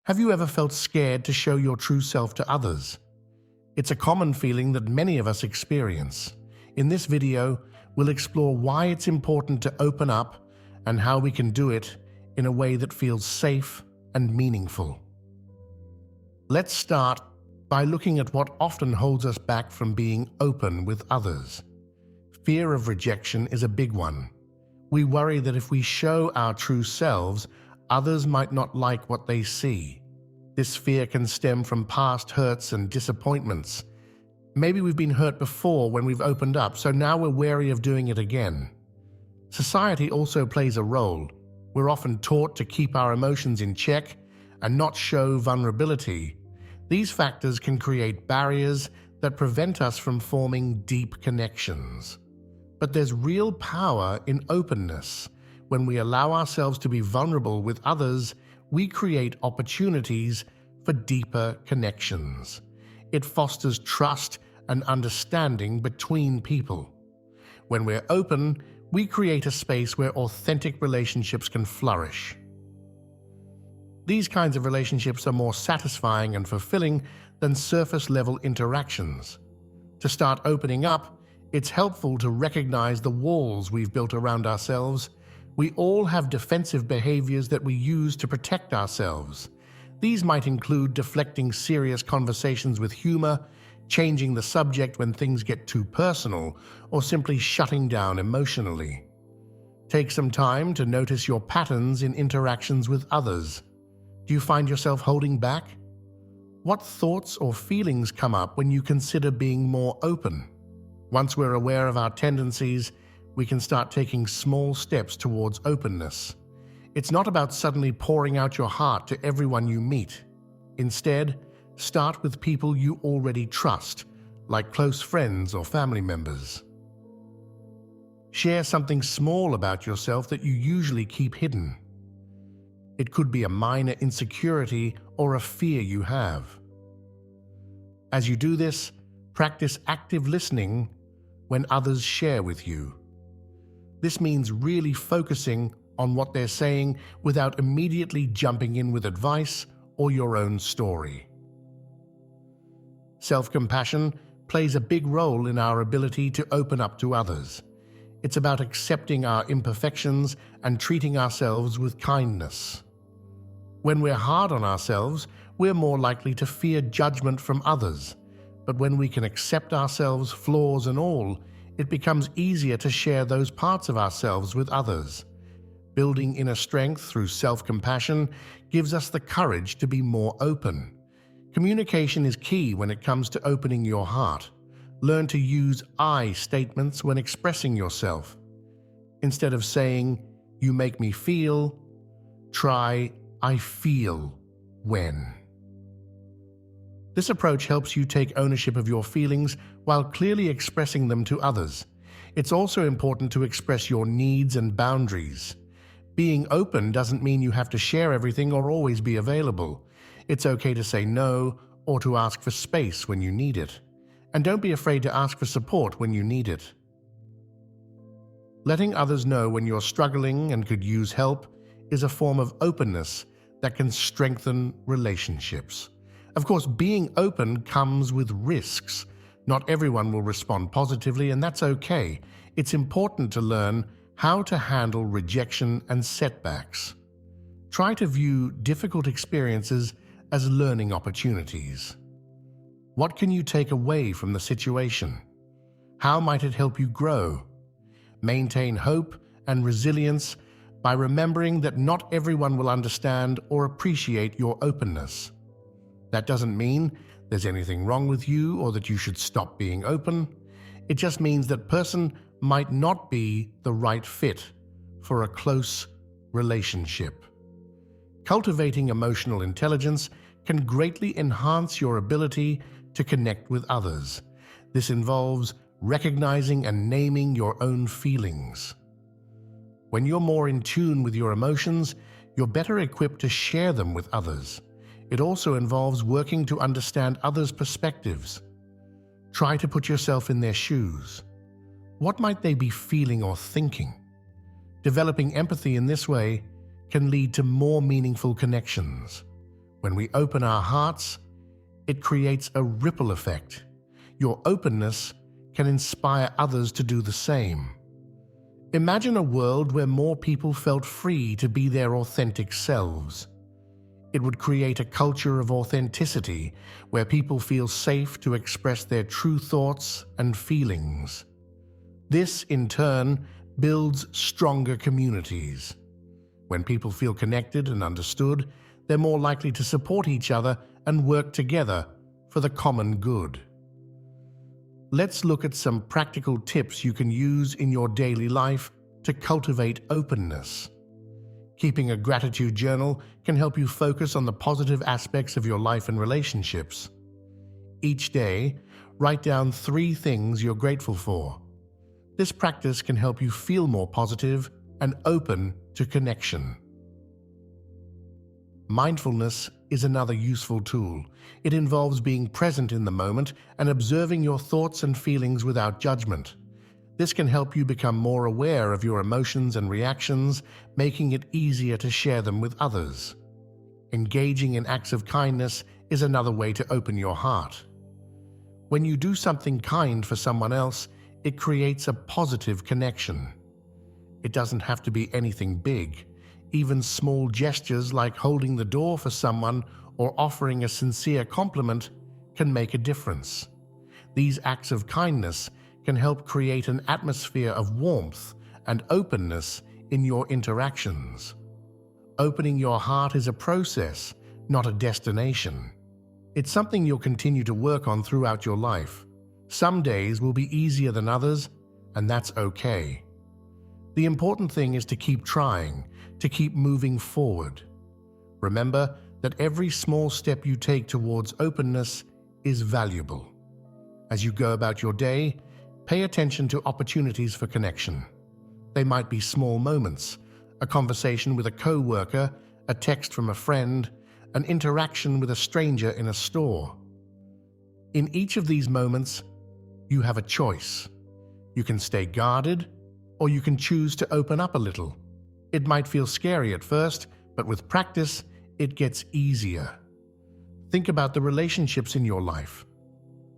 Have you ever felt scared to show your true self to others? It's a common feeling that many of us experience. In this video, we'll explore why it's important to open up and how we can do it in a way that feels safe and meaningful. Let's start by looking at what often holds us back from being open with others. Fear of rejection is a big one. We worry that if we show our true selves, others might not like what they see. This fear can stem from past hurts and disappointments. Maybe we've been hurt before when we've opened up, so now we're wary of doing it again. Society also plays a role. We're often taught to keep our emotions in check and not show vulnerability. These factors can create barriers that prevent us from forming deep connections. But there's real power in openness. When we allow ourselves to be vulnerable with others, we create opportunities for deeper connections. It fosters trust and understanding between people. When we're open, we create a space where authentic relationships can flourish. These kinds of relationships are more satisfying and fulfilling than surface-level interactions. To start opening up, it's helpful to recognize the walls we've built around ourselves. We all have defensive behaviors that we use to protect ourselves. These might include deflecting serious conversations with humor, changing the subject when things get too personal, or simply shutting down emotionally. Take some time to notice your patterns in interactions with others. Do you find yourself holding back? What thoughts or feelings come up when you consider being more open? Once we're aware of our tendencies, we can start taking small steps towards openness. It's not about suddenly pouring out your heart to everyone you meet. Instead, start with people you already trust, like close friends or family members. Share something small about yourself that you usually keep hidden. It could be a minor insecurity or a fear you have. As you do this, practice active listening when others share with you. This means really focusing on what they're saying without immediately jumping in with advice or your own story. Self-compassion plays a big role in our ability to open up to others. It's about accepting our imperfections and treating ourselves with kindness. When we're hard on ourselves, we're more likely to fear judgment from others. But when we can accept ourselves, flaws and all, it becomes easier to share those parts of ourselves with others. Building inner strength through self-compassion gives us the courage to be more open. Communication is key when it comes to opening your heart. Learn to use I statements when expressing yourself. Instead of saying, "You make me feel," try, "I feel when." This approach helps you take ownership of your feelings while clearly expressing them to others. It's also important to express your needs and boundaries. Being open doesn't mean you have to share everything or always be available. It's okay to say no or to ask for space when you need it. And don't be afraid to ask for support when you need it. Letting others know when you're struggling and could use help is a form of openness that can strengthen relationships. Of course, being open comes with risks. Not everyone will respond positively, and that's okay. It's important to learn how to handle rejection and setbacks. Try to view difficult experiences as learning opportunities. What can you take away from the situation? How might it help you grow? Maintain hope and resilience by remembering that not everyone will understand or appreciate your openness. That doesn't mean there's anything wrong with you or that you should stop being open. It just means that person might not be the right fit for a close relationship. Cultivating emotional intelligence can greatly enhance your ability to connect with others. This involves recognizing and naming your own feelings. When you're more in tune with your emotions, you're better equipped to share them with others. It also involves working to understand others' perspectives. Try to put yourself in their shoes. What might they be feeling or thinking? Developing empathy in this way can lead to more meaningful connections. When we open our hearts, it creates a ripple effect. Your openness can inspire others to do the same. Imagine a world where more people felt free to be their authentic selves. It would create a culture of authenticity where people feel safe to express their true thoughts and feelings. This, in turn, builds stronger communities. When people feel connected and understood, they're more likely to support each other and work together for the common good. Let's look at some practical tips you can use in your daily life to cultivate openness. Keeping a gratitude journal can help you focus on the positive aspects of your life and relationships. Each day, write down 3 things you're grateful for. This practice can help you feel more positive and open to connection. Mindfulness is another useful tool. It involves being present in the moment and observing your thoughts and feelings without judgment. This can help you become more aware of your emotions and reactions, making it easier to share them with others. Engaging in acts of kindness is another way to open your heart. When you do something kind for someone else, it creates a positive connection. It doesn't have to be anything big. Even small gestures like holding the door for someone or offering a sincere compliment can make a difference. These acts of kindness can help create an atmosphere of warmth and openness in your interactions. Opening your heart is a process, not a destination. It's something you'll continue to work on throughout your life. Some days will be easier than others, and that's okay. The important thing is to keep trying, to keep moving forward. Remember that every small step you take towards openness is valuable. As you go about your day, pay attention to opportunities for connection. They might be small moments, a conversation with a coworker, a text from a friend, an interaction with a stranger in a store. In each of these moments, you have a choice. You can stay guarded, or you can choose to open up a little. It might feel scary at first, but with practice, it gets easier. Think about the relationships in your life.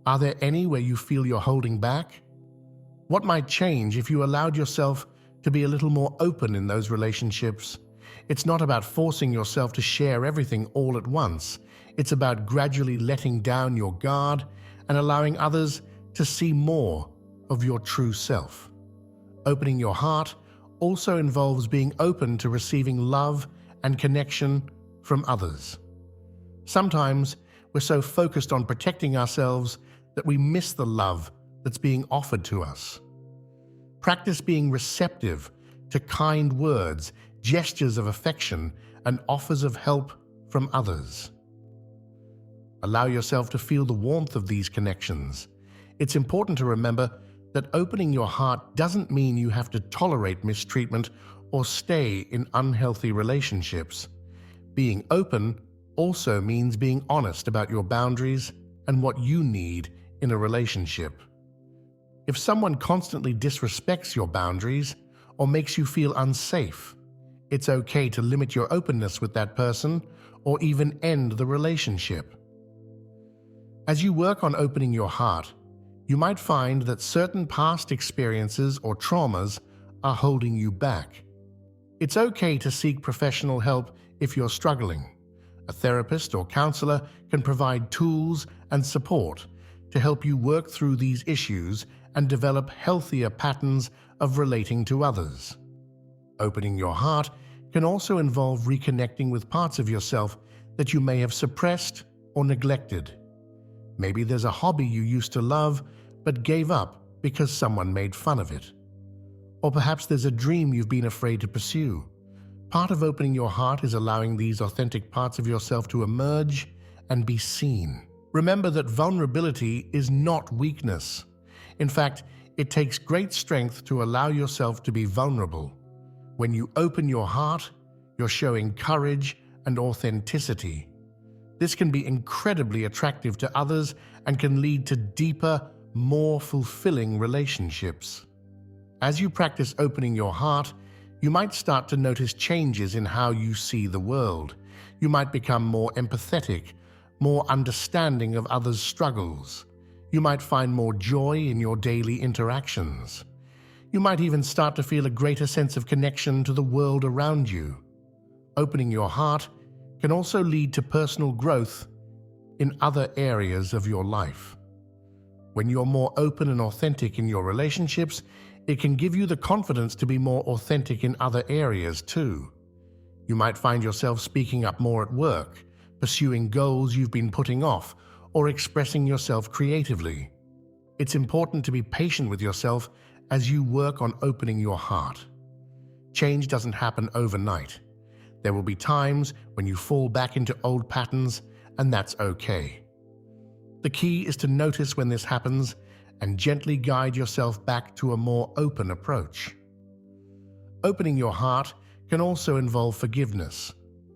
Are there any where you feel you're holding back? What might change if you allowed yourself to be a little more open in those relationships? It's not about forcing yourself to share everything all at once. It's about gradually letting down your guard and allowing others to see more of your true self. Opening your heart also involves being open to receiving love and connection from others. Sometimes we're so focused on protecting ourselves that we miss the love that's being offered to us. Practice being receptive to kind words, gestures of affection, and offers of help from others. Allow yourself to feel the warmth of these connections. It's important to remember that opening your heart doesn't mean you have to tolerate mistreatment or stay in unhealthy relationships. Being open also means being honest about your boundaries and what you need in a relationship. If someone constantly disrespects your boundaries or makes you feel unsafe, it's okay to limit your openness with that person or even end the relationship. As you work on opening your heart, you might find that certain past experiences or traumas are holding you back. It's okay to seek professional help if you're struggling. A therapist or counselor can provide tools and support to help you work through these issues and develop healthier patterns of relating to others. Opening your heart can also involve reconnecting with parts of yourself that you may have suppressed or neglected. Maybe there's a hobby you used to love but gave up because someone made fun of it. Or perhaps there's a dream you've been afraid to pursue. Part of opening your heart is allowing these authentic parts of yourself to emerge and be seen. Remember that vulnerability is not weakness. In fact, it takes great strength to allow yourself to be vulnerable. When you open your heart, you're showing courage and authenticity. This can be incredibly attractive to others and can lead to deeper, more fulfilling relationships. As you practice opening your heart, you might start to notice changes in how you see the world. You might become more empathetic, more understanding of others' struggles. You might find more joy in your daily interactions. You might even start to feel a greater sense of connection to the world around you. Opening your heart can also lead to personal growth in other areas of your life. When you're more open and authentic in your relationships, it can give you the confidence to be more authentic in other areas too. You might find yourself speaking up more at work, pursuing goals you've been putting off, or expressing yourself creatively. It's important to be patient with yourself as you work on opening your heart. Change doesn't happen overnight. There will be times when you fall back into old patterns, and that's okay. The key is to notice when this happens and gently guide yourself back to a more open approach. Opening your heart can also involve forgiveness,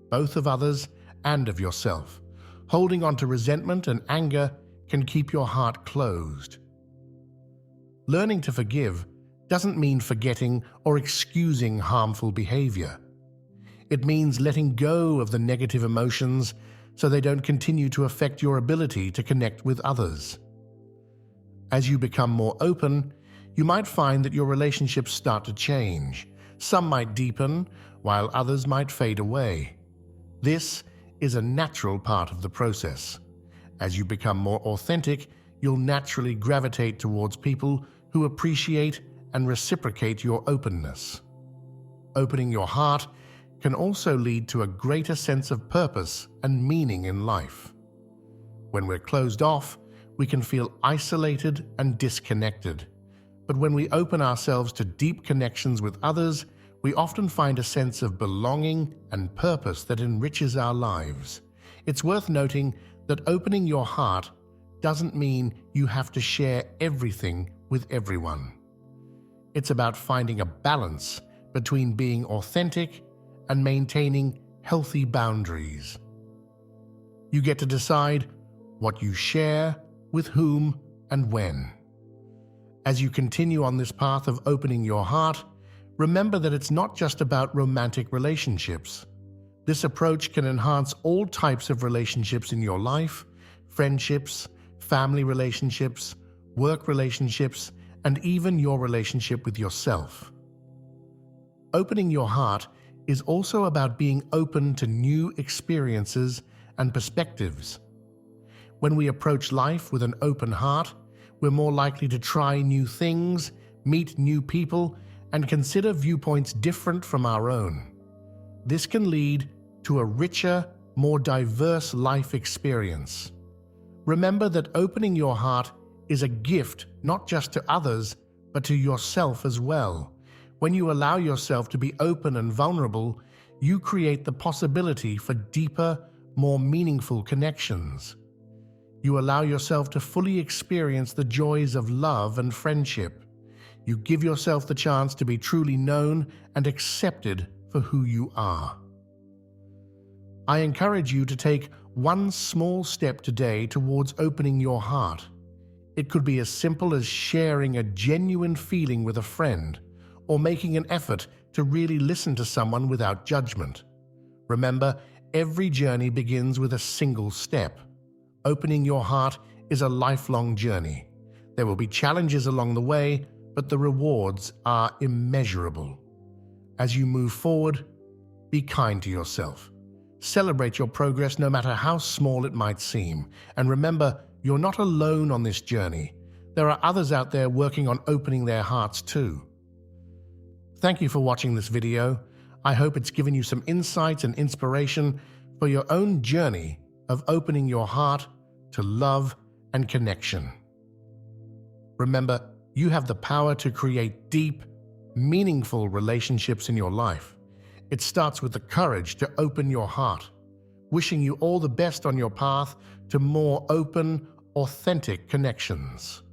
both of others and of yourself. Holding on to resentment and anger can keep your heart closed. Learning to forgive doesn't mean forgetting or excusing harmful behavior. It means letting go of the negative emotions so they don't continue to affect your ability to connect with others. As you become more open, you might find that your relationships start to change. Some might deepen, while others might fade away. This is a natural part of the process. As you become more authentic, you'll naturally gravitate towards people who appreciate and reciprocate your openness. Opening your heart can also lead to a greater sense of purpose and meaning in life. When we're closed off, we can feel isolated and disconnected. But when we open ourselves to deep connections with others, we often find a sense of belonging and purpose that enriches our lives. It's worth noting that opening your heart doesn't mean you have to share everything with everyone. It's about finding a balance between being authentic and maintaining healthy boundaries. You get to decide what you share, with whom, and when. As you continue on this path of opening your heart, remember that it's not just about romantic relationships. This approach can enhance all types of relationships in your life: friendships, family relationships, work relationships, and even your relationship with yourself. Opening your heart is also about being open to new experiences and perspectives. When we approach life with an open heart, we're more likely to try new things, meet new people, and consider viewpoints different from our own. This can lead to a richer, more diverse life experience. Remember that opening your heart is a gift not just to others, but to yourself as well. When you allow yourself to be open and vulnerable, you create the possibility for deeper, more meaningful connections. You allow yourself to fully experience the joys of love and friendship. You give yourself the chance to be truly known and accepted for who you are. I encourage you to take one small step today towards opening your heart. It could be as simple as sharing a genuine feeling with a friend, or making an effort to really listen to someone without judgment. Remember, every journey begins with a single step. Opening your heart is a lifelong journey. There will be challenges along the way, but the rewards are immeasurable. As you move forward, be kind to yourself. Celebrate your progress no matter how small it might seem. And remember, you're not alone on this journey. There are others out there working on opening their hearts too. Thank you for watching this video. I hope it's given you some insights and inspiration for your own journey of opening your heart to love and connection. Remember, you have the power to create deep, meaningful relationships in your life. It starts with the courage to open your heart. Wishing you all the best on your path to more open, authentic connections.